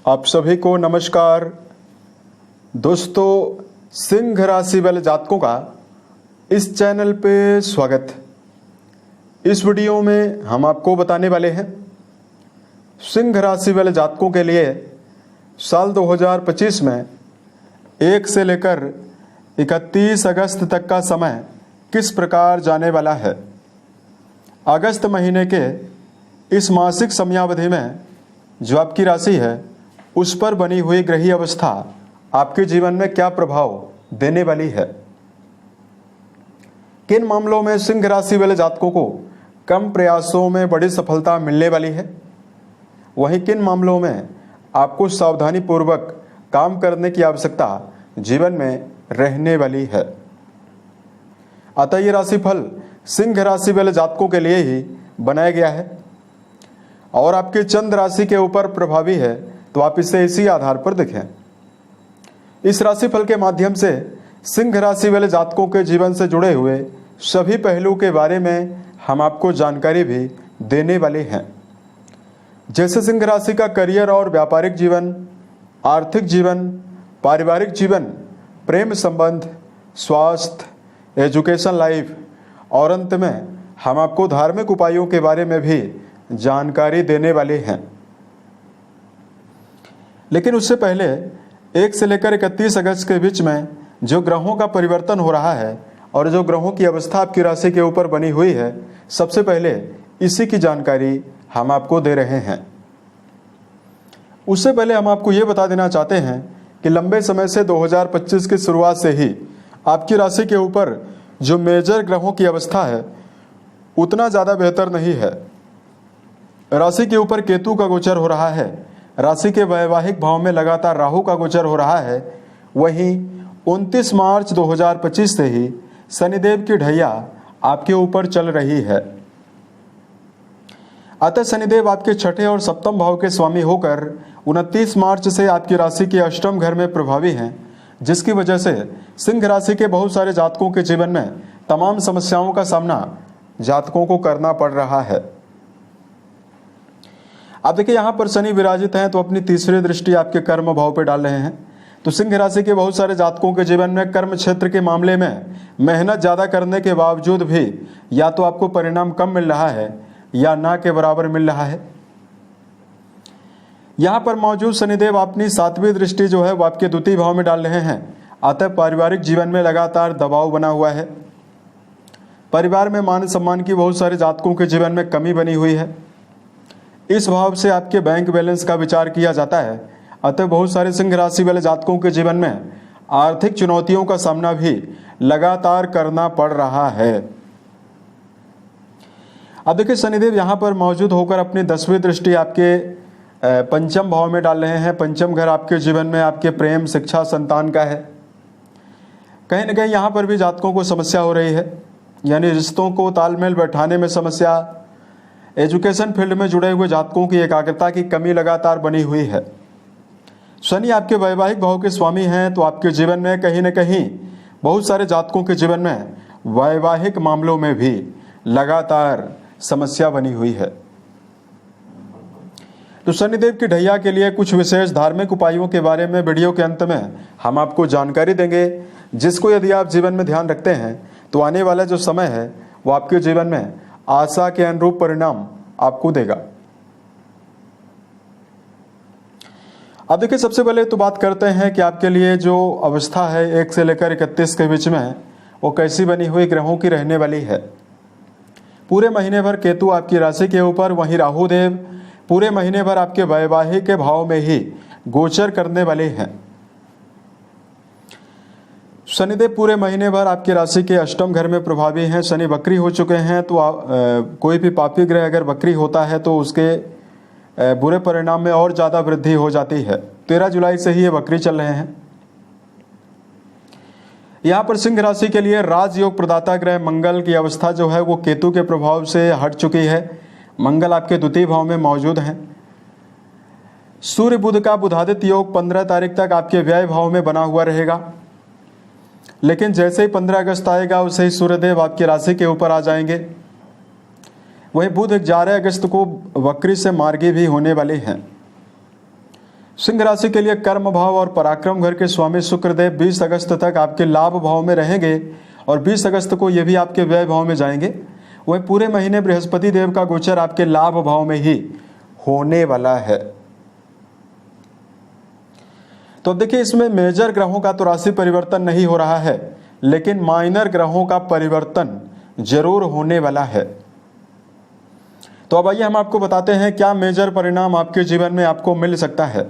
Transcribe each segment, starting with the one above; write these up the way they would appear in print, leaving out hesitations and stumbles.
आप सभी को नमस्कार। दोस्तों, सिंह राशि वाले जातकों का इस चैनल पे स्वागत। इस वीडियो में हम आपको बताने वाले हैं सिंह राशि वाले जातकों के लिए साल 2025 में 1 से लेकर 31 अगस्त तक का समय किस प्रकार जाने वाला है। अगस्त महीने के इस मासिक समयावधि में जो आपकी राशि है उस पर बनी हुई ग्रही अवस्था आपके जीवन में क्या प्रभाव देने वाली है। किन मामलों में सिंह राशि वाले जातकों को कम प्रयासों में बड़ी सफलता मिलने वाली है, वहीं किन मामलों में आपको सावधानी पूर्वक काम करने की आवश्यकता जीवन में रहने वाली है। अतः ये राशिफल सिंह राशि वाले जातकों के लिए ही बनाया गया है और आपके चंद्र राशि के ऊपर प्रभावी है, तो आप इसे इसी आधार पर देखें। इस राशिफल के माध्यम से सिंह राशि वाले जातकों के जीवन से जुड़े हुए सभी पहलू के बारे में हम आपको जानकारी भी देने वाले हैं, जैसे सिंह राशि का करियर और व्यापारिक जीवन, आर्थिक जीवन, पारिवारिक जीवन, प्रेम संबंध, स्वास्थ्य, एजुकेशन लाइफ और अंत में हम आपको धार्मिक उपायों के बारे में भी जानकारी देने वाले हैं। लेकिन उससे पहले 1 से लेकर 31 अगस्त के बीच में जो ग्रहों का परिवर्तन हो रहा है और जो ग्रहों की अवस्था आपकी राशि के ऊपर बनी हुई है, सबसे पहले इसी की जानकारी हम आपको दे रहे हैं। उससे पहले हम आपको ये बता देना चाहते हैं कि लंबे समय से 2025 की शुरुआत से ही आपकी राशि के ऊपर जो मेजर ग्रहों की अवस्था है उतना ज़्यादा बेहतर नहीं है। राशि के ऊपर केतु का गोचर हो रहा है, राशि के वैवाहिक भाव में लगातार राहु का गोचर हो रहा है। वहीं 29 मार्च 2025 से ही शनिदेव की ढैया आपके ऊपर चल रही है। अतः शनिदेव आपके छठे और सप्तम भाव के स्वामी होकर 29 मार्च से आपकी राशि के अष्टम घर में प्रभावी हैं, जिसकी वजह से सिंह राशि के बहुत सारे जातकों के जीवन में तमाम समस्याओं का सामना जातकों को करना पड़ रहा है। अब देखिए, यहाँ पर शनि विराजित हैं तो अपनी तीसरी दृष्टि आपके कर्म भाव पर डाल रहे हैं। तो सिंह राशि के बहुत सारे जातकों के जीवन में कर्म क्षेत्र के मामले में मेहनत ज़्यादा करने के बावजूद भी या तो आपको परिणाम कम मिल रहा है या ना के बराबर मिल रहा है। यहाँ पर मौजूद शनिदेव अपनी 7वीं दृष्टि जो है वो आपके द्वितीय भाव में डाल रहे हैं। अतः पारिवारिक जीवन में लगातार दबाव बना हुआ है। परिवार में मान सम्मान की बहुत सारे जातकों के जीवन में कमी बनी हुई है। इस भाव से आपके बैंक बैलेंस का विचार किया जाता है। अतः बहुत सारे सिंह राशि वाले जातकों के जीवन में आर्थिक चुनौतियों का सामना भी लगातार करना पड़ रहा है। अब देखिए, शनिदेव यहाँ पर मौजूद होकर अपनी 10वीं दृष्टि आपके पंचम भाव में डाल रहे हैं। पंचम घर आपके जीवन में आपके प्रेम, शिक्षा, संतान का है। कहीं ना कहीं यहाँ पर भी जातकों को समस्या हो रही है, यानी रिश्तों को तालमेल बैठाने में समस्या। एजुकेशन फील्ड में जुड़े हुए जातकों की एकाग्रता की कमी लगातार बनी हुई है। शनि आपके वैवाहिक भाव के स्वामी हैं, तो आपके जीवन में कहीं न कहीं बहुत सारे जातकों के जीवन में वैवाहिक मामलों में भी लगातार समस्या बनी हुई है। तो शनिदेव की ढैया के लिए कुछ विशेष धार्मिक उपायों के बारे में वीडियो के अंत में हम आपको जानकारी देंगे, जिसको यदि आप जीवन में ध्यान रखते हैं तो आने वाला जो समय है वो आपके जीवन में आशा के अनुरूप परिणाम आपको देगा। अब देखिए, सबसे पहले तो बात करते हैं कि आपके लिए जो अवस्था है 1 से लेकर 31 के बीच में वो कैसी बनी हुई ग्रहों की रहने वाली है। पूरे महीने भर केतु आपकी राशि के ऊपर, वहीं राहु देव पूरे महीने भर आपके वैवाहिक के भाव में ही गोचर करने वाले हैं। शनिदेव पूरे महीने भर आपकी राशि के अष्टम घर में प्रभावी हैं। शनि वक्री हो चुके हैं, तो कोई भी पापी ग्रह अगर वक्री होता है तो उसके बुरे परिणाम में और ज़्यादा वृद्धि हो जाती है। 13 जुलाई से ही ये वक्री चल रहे हैं। यहाँ पर सिंह राशि के लिए राजयोग प्रदाता ग्रह मंगल की अवस्था जो है वो केतु के प्रभाव से हट चुकी है। मंगल आपके द्वितीय भाव में मौजूद हैं। सूर्य बुध का बुधादित्य योग 15 तारीख तक आपके व्यय भाव में बना हुआ रहेगा, लेकिन जैसे ही 15 अगस्त आएगा उसे ही सूर्यदेव आपकी राशि के ऊपर आ जाएंगे। वहीं बुध 11 अगस्त को वक्री से मार्गी भी होने वाले हैं। सिंह राशि के लिए कर्म भाव और पराक्रम घर के स्वामी शुक्रदेव 20 अगस्त तक आपके लाभ भाव में रहेंगे और 20 अगस्त को ये भी आपके व्यय भाव में जाएंगे। वह पूरे महीने बृहस्पति देव का गोचर आपके लाभ भाव में ही होने वाला है। तो अब देखिए, इसमें मेजर ग्रहों का तो राशि परिवर्तन नहीं हो रहा है, लेकिन माइनर ग्रहों का परिवर्तन जरूर होने वाला है। तो अब आइए हम आपको बताते हैं क्या मेजर परिणाम आपके जीवन में आपको मिल सकता है।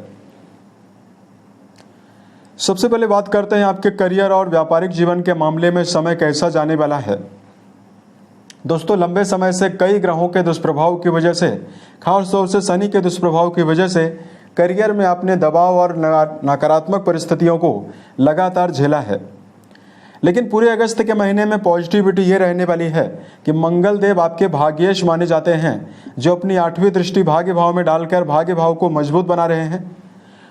सबसे पहले बात करते हैं आपके करियर और व्यापारिक जीवन के मामले में समय कैसा जाने वाला है। दोस्तों, लंबे समय से कई ग्रहों के दुष्प्रभाव की वजह से, खासतौर से शनि के दुष्प्रभाव की वजह से करियर में आपने दबाव और नकारात्मक परिस्थितियों को लगातार झेला है। लेकिन पूरे अगस्त के महीने में पॉजिटिविटी ये रहने वाली है कि मंगल देव आपके भाग्येश माने जाते हैं, जो अपनी 8वीं दृष्टि भाग्य भाव में डालकर भाग्य भाव को मजबूत बना रहे हैं।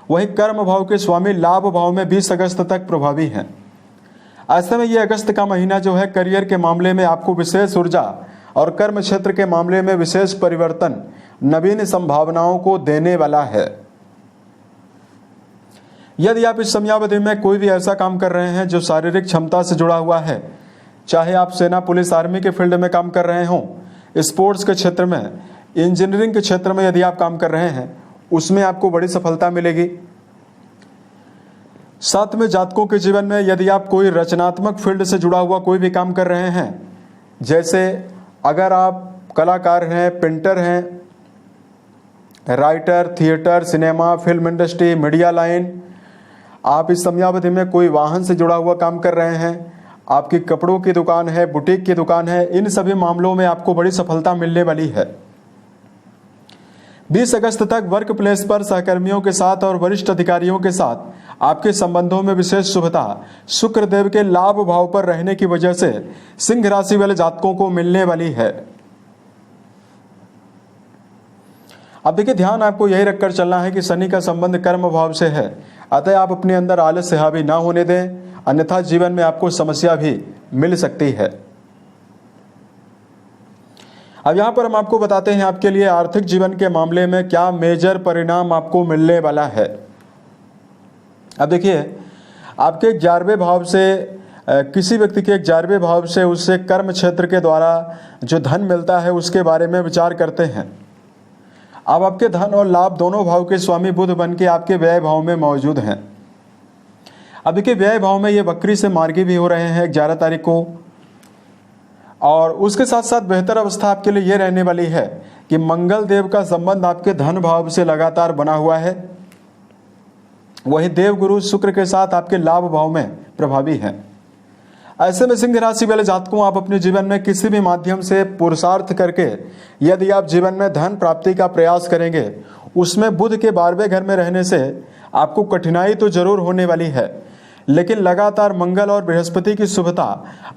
वहीं कर्म भाव के स्वामी लाभ भाव में 20 अगस्त तक प्रभावी हैं। ऐसे में ये अगस्त का महीना जो है करियर के मामले में आपको विशेष ऊर्जा और कर्म क्षेत्र के मामले में विशेष परिवर्तन, नवीन संभावनाओं को देने वाला है। यदि आप इस समयावधि में कोई भी ऐसा काम कर रहे हैं जो शारीरिक क्षमता से जुड़ा हुआ है, चाहे आप सेना, पुलिस, आर्मी के फील्ड में काम कर रहे हों, स्पोर्ट्स के क्षेत्र में, इंजीनियरिंग के क्षेत्र में यदि आप काम कर रहे हैं, उसमें आपको बड़ी सफलता मिलेगी। साथ में जातकों के जीवन में यदि आप कोई रचनात्मक फील्ड से जुड़ा हुआ कोई भी काम कर रहे हैं, जैसे अगर आप कलाकार हैं, पेंटर हैं, writer, theatre, cinema, film industry, media line, आप इस समयावधि में कोई वाहन से जुड़ा हुआ काम कर रहे हैं, आपकी कपड़ों की दुकान है, बुटीक की दुकान है, इन सभी मामलों में आपको बड़ी सफलता मिलने वाली है। 20 अगस्त तक वर्क प्लेस पर सहकर्मियों के साथ और वरिष्ठ अधिकारियों के साथ आपके संबंधों में विशेष शुभता शुक्रदेव के लाभ भाव पर रहने की वजह से सिंह राशि वाले जातकों को मिलने वाली है। अब देखिए, ध्यान आपको यही रखकर चलना है कि शनि का संबंध कर्म भाव से है, अतः आप अपने अंदर आलस्य हावी ना होने दें, अन्यथा जीवन में आपको समस्या भी मिल सकती है। अब यहां पर हम आपको बताते हैं आपके लिए आर्थिक जीवन के मामले में क्या मेजर परिणाम आपको मिलने वाला है। अब देखिए, आपके 11वें भाव से किसी व्यक्ति के 11वें भाव से उससे कर्म क्षेत्र के द्वारा जो धन मिलता है उसके बारे में विचार करते हैं। अब आपके धन और लाभ दोनों भाव के स्वामी बुध बन के आपके व्यय भाव में मौजूद हैं। अब देखिए, व्यय भाव में ये वक्री से मार्गी भी हो रहे हैं 11 तारीख को, और उसके साथ साथ बेहतर अवस्था आपके लिए ये रहने वाली है कि मंगल देव का संबंध आपके धन भाव से लगातार बना हुआ है। वही देव गुरु शुक्र के साथ आपके लाभ भाव में प्रभावी हैं। ऐसे में सिंह राशि वाले जातकों, आप अपने जीवन में किसी भी माध्यम से पुरुषार्थ करके यदि आप जीवन में धन प्राप्ति का प्रयास करेंगे, उसमें बुध के 12वें घर में रहने से आपको कठिनाई तो जरूर होने वाली है, लेकिन लगातार मंगल और बृहस्पति की शुभता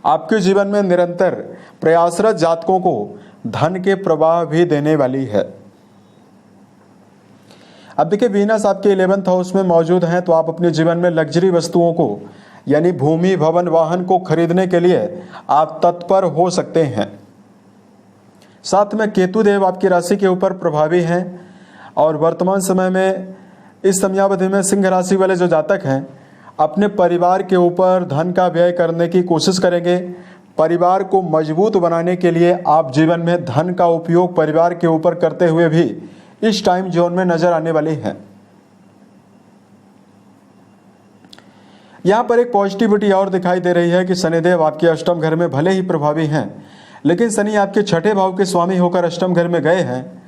आपके जीवन में निरंतर प्रयासरत जातकों को धन के प्रवाह भी देने वाली है। अब देखिए, वीनस आपके 11th हाउस में मौजूद हैं, तो आप अपने जीवन में लग्जरी वस्तुओं को यानी भूमि, भवन, वाहन को खरीदने के लिए आप तत्पर हो सकते हैं। साथ में केतु देव आपकी राशि के ऊपर प्रभावी हैं और वर्तमान समय में इस समयावधि में सिंह राशि वाले जो जातक हैं अपने परिवार के ऊपर धन का व्यय करने की कोशिश करेंगे। परिवार को मजबूत बनाने के लिए आप जीवन में धन का उपयोग परिवार के ऊपर करते हुए भी इस टाइम जोन में नजर आने वाले हैं। यहां पर एक पॉजिटिविटी और दिखाई दे रही है कि शनिदेव आपके अष्टम घर में भले ही प्रभावी हैं, लेकिन शनि आपके 6ठे भाव के स्वामी होकर अष्टम घर में गए हैं,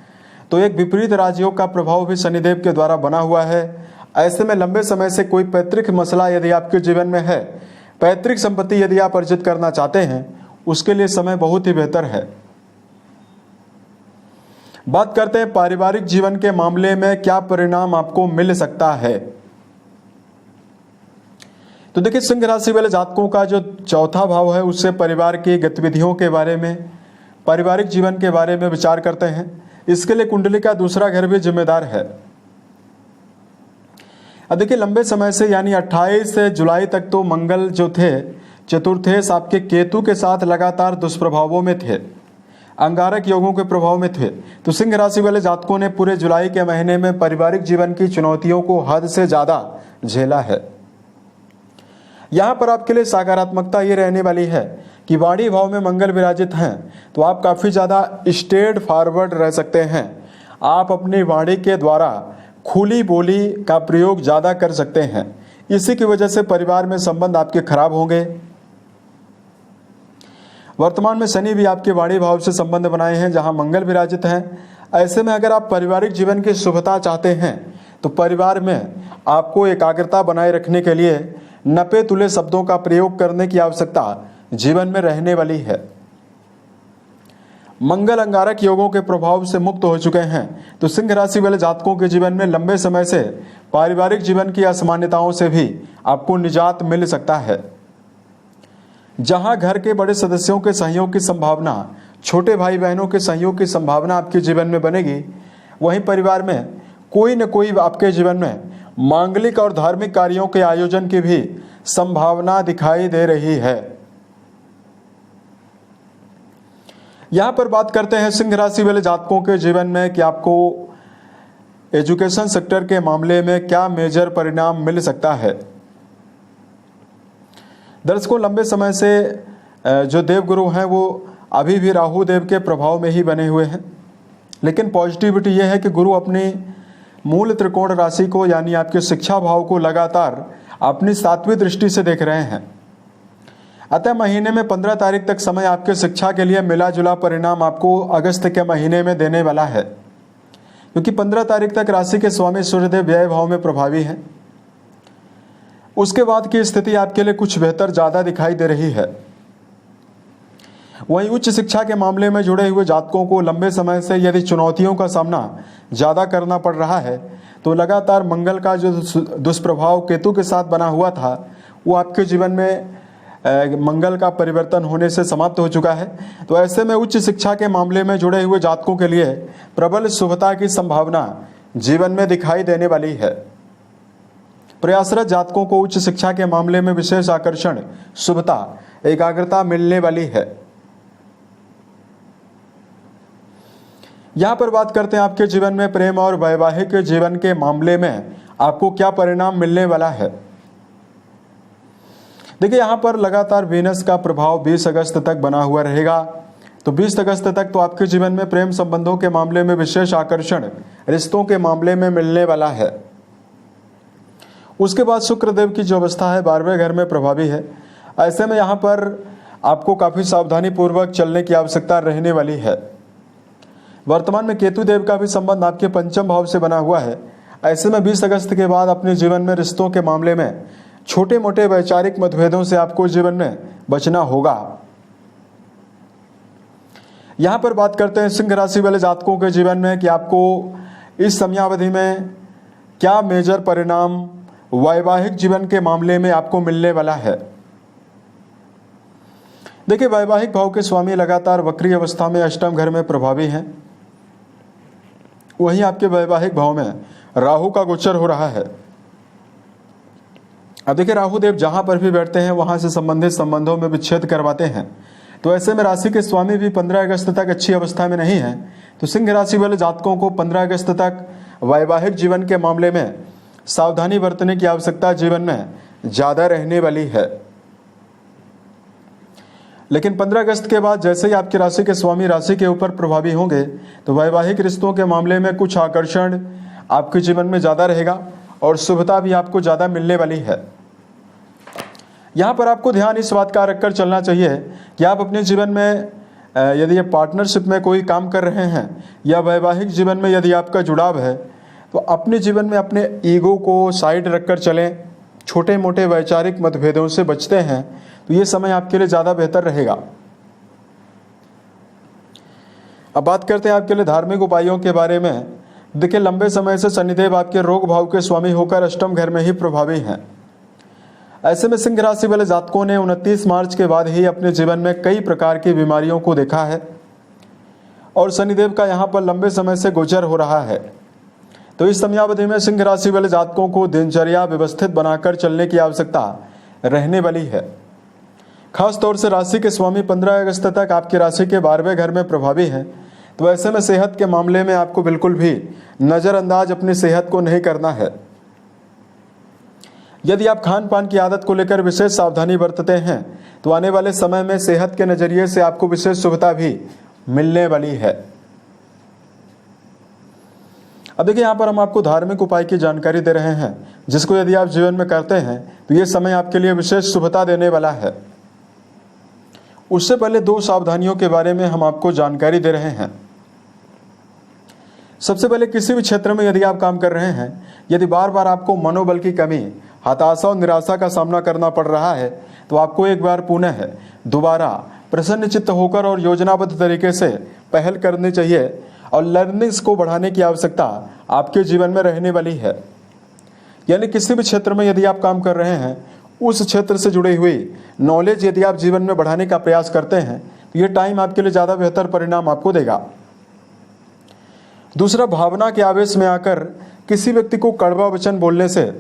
तो एक विपरीत राजयोग का प्रभाव भी शनिदेव के द्वारा बना हुआ है। ऐसे में लंबे समय से कोई पैतृक मसला यदि आपके जीवन में है, पैतृक संपत्ति यदि आप अर्जित करना चाहते हैं, उसके लिए समय बहुत ही बेहतर है। बात करते हैं पारिवारिक जीवन के मामले में क्या परिणाम आपको मिल सकता है। तो देखिए, सिंह राशि वाले जातकों का जो 4था भाव है उससे परिवार की गतिविधियों के बारे में, पारिवारिक जीवन के बारे में विचार करते हैं। इसके लिए कुंडली का दूसरा घर भी जिम्मेदार है। अब देखिए, लंबे समय से यानी 28 जुलाई तक तो मंगल जो थे चतुर्थेश आपके केतु के साथ लगातार दुष्प्रभावों में थे। अंगारक योगों के प्रभाव में थे। तो सिंह राशि वाले जातकों ने पूरे जुलाई के महीने में पारिवारिक जीवन की चुनौतियों को हद से ज्यादा झेला है। यहां पर आपके लिए सकारात्मकता ये रहने वाली है कि वाणी भाव में मंगल विराजित हैं, तो आप काफी ज्यादा स्ट्रेट फॉरवर्ड रह सकते हैं। आप अपनी वाणी के द्वारा खुली बोली का प्रयोग ज्यादा कर सकते हैं। इसी की वजह से परिवार में संबंध आपके खराब होंगे। वर्तमान में शनि भी आपके वाणी भाव से संबंध बनाए हैं, जहां मंगल विराजित हैं। ऐसे में अगर आप पारिवारिक जीवन की शुभता चाहते हैं तो परिवार में आपको एकाग्रता बनाए रखने के लिए नपे तुले शब्दों का प्रयोग करने की आवश्यकता जीवन में रहने वाली है। मंगल अंगारक योगों के प्रभाव से मुक्त हो चुके हैं, तो सिंह राशि वाले जातकों के जीवन में लंबे समय से पारिवारिक जीवन की असामान्यताओं से भी आपको निजात मिल सकता है। जहां घर के बड़े सदस्यों के सहयोग की संभावना, छोटे भाई बहनों के सहयोग की संभावना आपके जीवन में बनेगी, वहीं परिवार में कोई न कोई आपके जीवन में मांगलिक और धार्मिक कार्यों के आयोजन की भी संभावना दिखाई दे रही है। यहां पर बात करते हैं सिंह राशि वाले जातकों के जीवन में कि आपको एजुकेशन सेक्टर के मामले में क्या मेजर परिणाम मिल सकता है। दर्शकों, लंबे समय से जो देवगुरु हैं वो अभी भी राहु देव के प्रभाव में ही बने हुए हैं, लेकिन पॉजिटिविटी यह है कि गुरु अपनी मूल त्रिकोण राशि को यानी आपके शिक्षा भाव को लगातार अपनी 7वीं दृष्टि से देख रहे हैं। अतः महीने में 15 तारीख तक समय आपके शिक्षा के लिए मिला जुला परिणाम आपको अगस्त के महीने में देने वाला है, क्योंकि 15 तारीख तक राशि के स्वामी सूर्यदेव व्यय भाव में प्रभावी हैं। उसके बाद की स्थिति आपके लिए कुछ बेहतर ज्यादा दिखाई दे रही है। वहीं उच्च शिक्षा के मामले में जुड़े हुए जातकों को लंबे समय से यदि चुनौतियों का सामना ज्यादा करना पड़ रहा है, तो लगातार मंगल का जो दुष्प्रभाव केतु के साथ बना हुआ था वो आपके जीवन में मंगल का परिवर्तन होने से समाप्त हो चुका है। तो ऐसे में उच्च शिक्षा के मामले में जुड़े हुए जातकों के लिए प्रबल शुभता की संभावना जीवन में दिखाई देने वाली है। प्रयासरत जातकों को उच्च शिक्षा के मामले में विशेष आकर्षण, शुभता, एकाग्रता मिलने वाली है। यहां पर बात करते हैं आपके जीवन में प्रेम और वैवाहिक जीवन के मामले में आपको क्या परिणाम मिलने वाला है। देखिए, यहां पर लगातार वीनस का प्रभाव 20 अगस्त तक बना हुआ रहेगा। तो 20 अगस्त तक तो आपके जीवन में प्रेम संबंधों के मामले में विशेष आकर्षण, रिश्तों के मामले में मिलने वाला है। उसके बाद शुक्रदेव की जो अवस्था है 12वें घर में प्रभावी है। ऐसे में यहां पर आपको काफी सावधानी पूर्वक चलने की आवश्यकता रहने वाली है। वर्तमान में केतु देव का भी संबंध आपके पंचम भाव से बना हुआ है। ऐसे में 20 अगस्त के बाद अपने जीवन में रिश्तों के मामले में छोटे मोटे वैचारिक मतभेदों से आपको जीवन में बचना होगा। यहां पर बात करते हैं सिंह राशि वाले जातकों के जीवन में कि आपको इस समयावधि में क्या मेजर परिणाम वैवाहिक जीवन के मामले में आपको मिलने वाला है। देखिए, वैवाहिक भाव के स्वामी लगातार वक्री अवस्था में अष्टम घर में प्रभावी हैं। वहीं आपके वैवाहिक भाव में राहु का गोचर हो रहा है। अब देखिए, राहु देव जहां पर भी बैठते हैं वहां से संबंधित संबंधों में विच्छेद करवाते हैं। तो ऐसे में राशि के स्वामी भी 15 अगस्त तक अच्छी अवस्था में नहीं है। तो सिंह राशि वाले जातकों को 15 अगस्त तक वैवाहिक जीवन के मामले में सावधानी बरतने की आवश्यकता जीवन में ज्यादा रहने वाली है। लेकिन 15 अगस्त के बाद जैसे ही आपकी राशि के स्वामी राशि के ऊपर प्रभावी होंगे, तो वैवाहिक रिश्तों के मामले में कुछ आकर्षण आपके जीवन में ज्यादा रहेगा और शुभता भी आपको ज्यादा मिलने वाली है। यहां पर आपको ध्यान इस बात का रखकर चलना चाहिए कि आप अपने जीवन में यदि पार्टनरशिप में कोई काम कर रहे हैं या वैवाहिक जीवन में यदि आपका जुड़ाव है, तो अपने जीवन में अपने ईगो को साइड रखकर चलें। छोटे मोटे वैचारिक मतभेदों से बचते हैं तो ये समय आपके लिए ज्यादा बेहतर रहेगा। अब बात करते हैं आपके लिए धार्मिक उपायों के बारे में। देखिए, लंबे समय से शनिदेव आपके रोग भाव के स्वामी होकर अष्टम घर में ही प्रभावी हैं। ऐसे में सिंह राशि वाले जातकों ने 29 मार्च के बाद ही अपने जीवन में कई प्रकार की बीमारियों को देखा है और शनिदेव का यहाँ पर लंबे समय से गोचर हो रहा है। तो इस समयावधि में सिंह राशि वाले जातकों को दिनचर्या व्यवस्थित बनाकर चलने की आवश्यकता रहने वाली है। खास तौर से राशि के स्वामी 15 अगस्त तक आपकी राशि के 12वें घर में प्रभावी हैं, तो ऐसे में सेहत के मामले में आपको बिल्कुल भी नज़रअंदाज अपनी सेहत को नहीं करना है। यदि आप खान पान की आदत को लेकर विशेष सावधानी बरतते हैं तो आने वाले समय में सेहत के नज़रिए से आपको विशेष शुभता भी मिलने वाली है। अब देखिए, यहाँ पर हम आपको धार्मिक उपाय की जानकारी दे रहे हैं, जिसको यदि आप जीवन में करते हैं तो ये समय आपके लिए विशेष शुभता देने वाला है। उससे पहले 2 सावधानियों के बारे में हम आपको जानकारी दे रहे हैं। सबसे पहले, किसी भी क्षेत्र में यदि आप काम कर रहे हैं, यदि बार बार आपको मनोबल की कमी, हताशा और निराशा का सामना करना पड़ रहा है, तो आपको एक बार पुनः दोबारा प्रसन्नचित्त होकर और योजनाबद्ध तरीके से पहल करनी चाहिए और लर्निंग्स को बढ़ाने की आवश्यकता आपके जीवन में रहने वाली है। यानी किसी भी क्षेत्र में यदि आप काम कर रहे हैं, उस क्षेत्र से जुड़ी हुई नॉलेज यदि आप जीवन में बढ़ाने का प्रयास करते हैं तो ये टाइम आपके लिए ज़्यादा बेहतर परिणाम आपको देगा। दूसरा, भावना के आवेश में आकर किसी व्यक्ति को कड़वा वचन बोलने से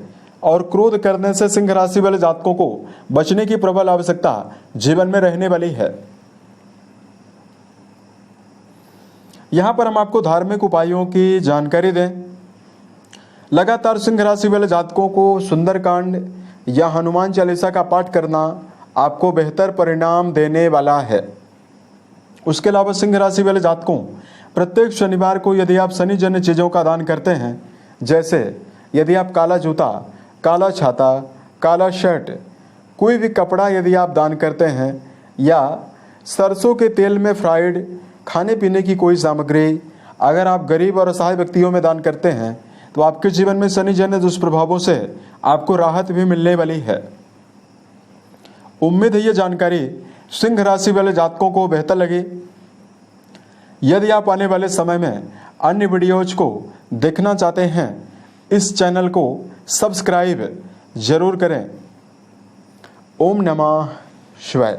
और क्रोध करने से सिंह राशि वाले जातकों को बचने की प्रबल आवश्यकता जीवन में रहने वाली है। यहां पर हम आपको धार्मिक उपायों की जानकारी दें। लगातार सिंह राशि वाले जातकों को सुंदरकांड या हनुमान चालीसा का पाठ करना आपको बेहतर परिणाम देने वाला है। उसके अलावा सिंह राशि वाले जातकों, प्रत्येक शनिवार को यदि आप शनि जन्य चीज़ों का दान करते हैं, जैसे यदि आप काला जूता, काला छाता, काला शर्ट, कोई भी कपड़ा यदि आप दान करते हैं, या सरसों के तेल में फ्राइड खाने पीने की कोई सामग्री अगर आप गरीब और असहाय व्यक्तियों में दान करते हैं, तो आपके जीवन में शनि जन्य दुष्प्रभावों से आपको राहत भी मिलने वाली है। उम्मीद है ये जानकारी सिंह राशि वाले जातकों को बेहतर लगी। यदि आप आने वाले समय में अन्य वीडियोज को देखना चाहते हैं, इस चैनल को सब्सक्राइब जरूर करें। ओम नमः शिवाय।